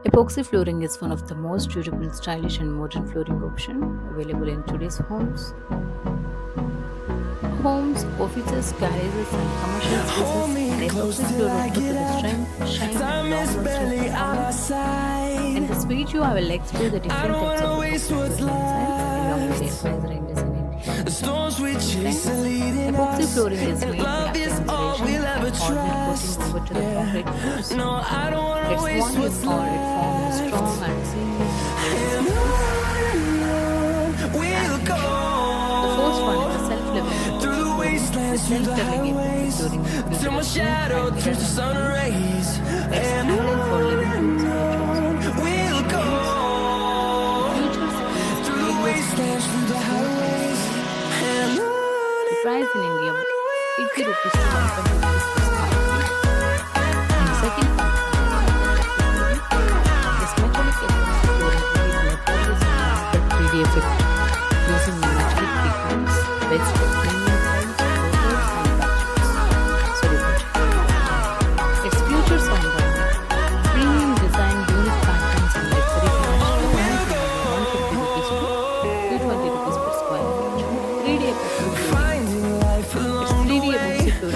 Epoxy flooring is one of the most durable, stylish, and modern flooring option available in today's homes, offices, garages, and commercial spaces. And epoxy floor offers the strength, shine, and long-lasting performance. In this video, I will explore the different types of epoxy flooring designs along with their price ranges in India. Epoxy flooring is made by applying resin and hardware coating over to the concrete floors. Its one is called it forms a strong and seamless The first one is the self-leveling epoxy flooring. The self-leveling epoxy flooring is built with smooth and mirror materials. It's ideal for living rooms, bedrooms, and the price in India 80 rupees to 120 rupees per square feet. And second one is metallic epoxy flooring made by polyester 3D effect using metallic pigments, best for premium tiles, borders and patches. Sorry, its features on the premium design, unique patterns and luxury finish. The price in India 150 rupees to 220 rupees per square feet. 3D epoxy flooring. Its 3D epoxy flooring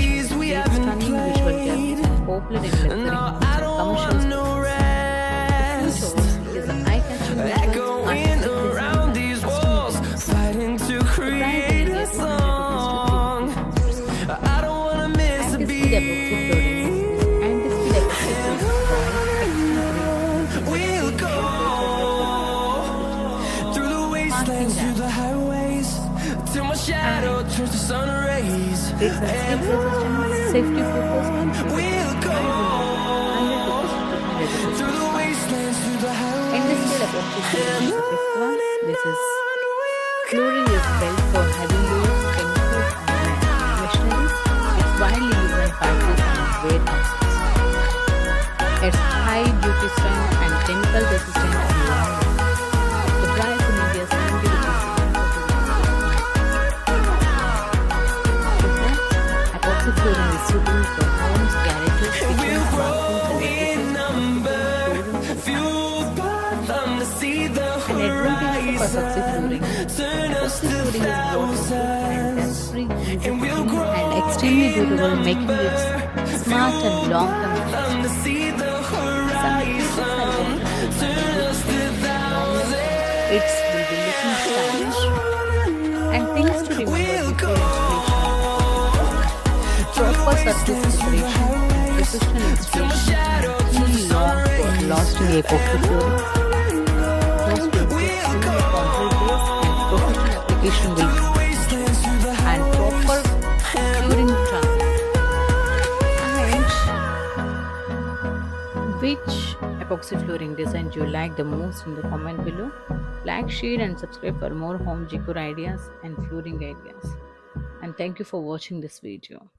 is designer option, creates stunning visual depth and popular in luxury homes and commercial spaces. The features is an eye-catching visuals, artistic design, and custom looks. The price in India 200 rupees to 350 rupees per square feet. Anti-skid epoxy flooring. Anti-skid epoxy flooring is priced extra grade it's a skid resistant, safety focused, and industrial epoxy flooring is the fifth one. This is flooring is built for heavy loads, chemicals, and machineries. It's widely used in factories and warehouses. It's high duty strength and chemical resistant and long life. The price in India is 70 rupees to 140 rupees per square feet. Epoxy flooring is suitable for homes, garages, kitchens, bathrooms, and an advantage of epoxy flooring. Epoxy flooring is waterproof and dust-free, easy to clean, and extremely durable, making it smart and long-term investment. Some features are it will be looking stylish. And things to remember before installation: proper surface preparation, professional installation, and key long for lasting epoxy flooring. Most important thing is concrete base and professional application will be and proper curing time. And which epoxy flooring design do you like the most in the comment below? Like, share and subscribe for more home decor ideas and flooring ideas. And thank you for watching this video.